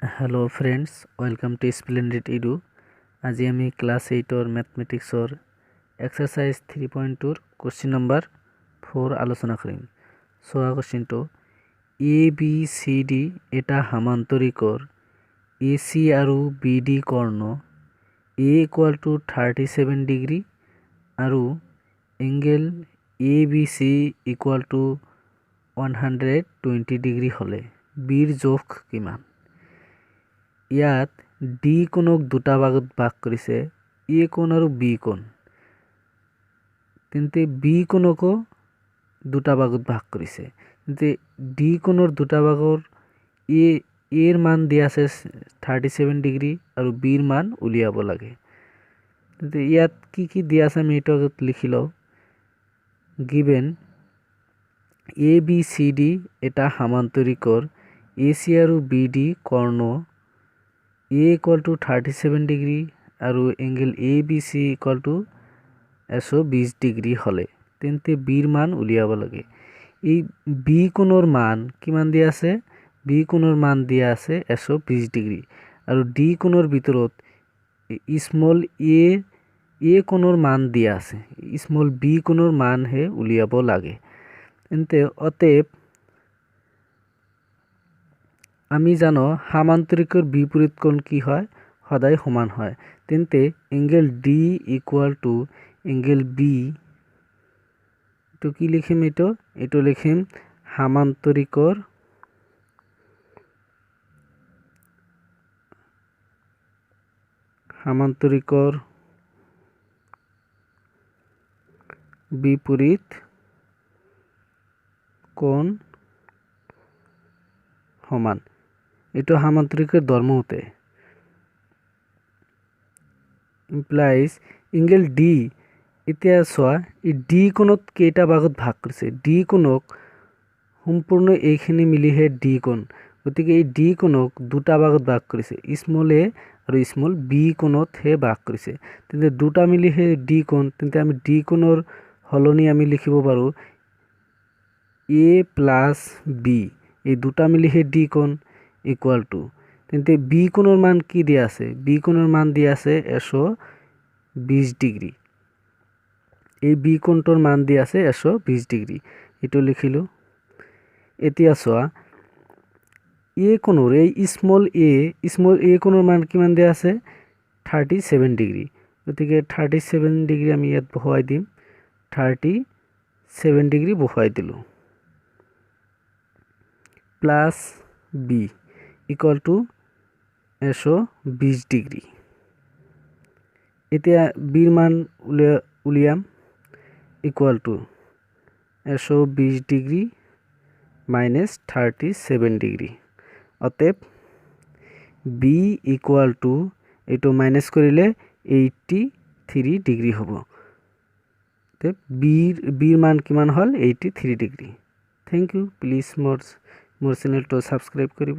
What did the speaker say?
Hello friends, welcome to Splendid Edu. আজি আমি class 8 ম্যাথমেটিক্সৰ exercise 3.2 question number 4 আলোচনা কৰিম। সোয়া কোশ্চেনটো ABCD এটা সামান্তৰিকৰ AC আৰু BD কৰ্ণ A = 37 ডিগ্ৰী আৰু এংগেল ABC = 120 ডিগ্ৰী হলে বিৰ জোখ কিমান? ইয়াত ডি কোণক দুটা ভাগত ভাগ কৰিছে, এ কোণ আৰু বি কোণ। তেন্তে বি কোণকো দুটা ভাগত ভাগ কৰিছে। তেন্তে ডি কোণৰ দুটা ভাগৰ এৰ মান দিয়া আছে 37 ডিগ্ৰী আৰু বিৰ মান উলিয়াব লাগে। তেন্তে ইয়াত কি দিয়া আছে আমি এইটো আগত লিখি লওঁ। গিভেন ABCD এটা সামান্তৰিকৰ AC আৰু BD কৰ্ণ A = 37 ডিগ্ৰী আৰু এংগেল ABC = 120 ডিগ্ৰী হলে তেন্তে বিৰ মান উলিয়াব লাগে। এই বি কোণৰ মান কিমান দিয়া আছে? বি কোণৰ মান দিয়া আছে 120 ডিগ্ৰী আৰু ডি কোণৰ ভিতৰত স্মল এ কোণৰ মান দিয়া আছে, স্মল বি কোণৰ মান হে উলিয়াব লাগে। তেন্তে অতএব আমি জানো সামান্তৰিকৰ বিপৰীত কোণ কি হয়? সদায় সমান হয়। তেন্তে এংগেল ডি = এংগেল বি, তো কি লিখিম? এইটো লিখিম সামান্তৰিকৰ বিপৰীত কোণ সমান। এইটো সামান্তৰিকৰ ধৰ্ম হতে ইমপ্লাইজ এংগেল ডি। এতিয়া চোৱা এই ডি কোণক কেইটা ভাগত ভাগ কৰিছে? ডি কোণক সম্পূৰ্ণ এইখিনি মিলিহে ডি কোণ, গতিকে এই ডি কোণক দুটা ভাগত ভাগ কৰিছে, স্মল এ আৰু স্মল বি কোণতহে ভাগ কৰিছে। তেন্তে দুটা মিলিহে ডি কোণ। তেন্তে আমি ডি কোণৰ সলনি আমি লিখিব পাৰো A + B, এই দুটা মিলিহে ডি কোণ = তেন্তে বি কোণৰ মান কি দিয়া আছে? বি কোণৰ মান দিয়া আছে 120 ডিগ্ৰী। এই বি কোণটোৰ মান দিয়া আছে 120 ডিগ্ৰী, এইটো লিখিলো। এতিয়া চোৱা এ কোণৰ এই স্মল এ কোণৰ মান কিমান দিয়া আছে? 37 ডিগ্ৰী। গতিকে 37 ডিগ্ৰী আমি ইয়াত বহুৱাই দিম, 37 ডিগ্ৰী বহুৱাই দিলো। Plus B = 120 degree. এতিয়া বিৰ মান উলিয়াম, = 120 ডিগ্ৰী - 37 ডিগ্ৰী। অতএব বি = এইটো মাইনাস কৰিলে 83 ডিগ্ৰী হ'ব। অতএব বিৰ মান কিমান হ'ল? 83 ডিগ্ৰী। Thank U. প্লিজ মোৰ চেনেলটো সাবস্ক্ৰাইব কৰিব।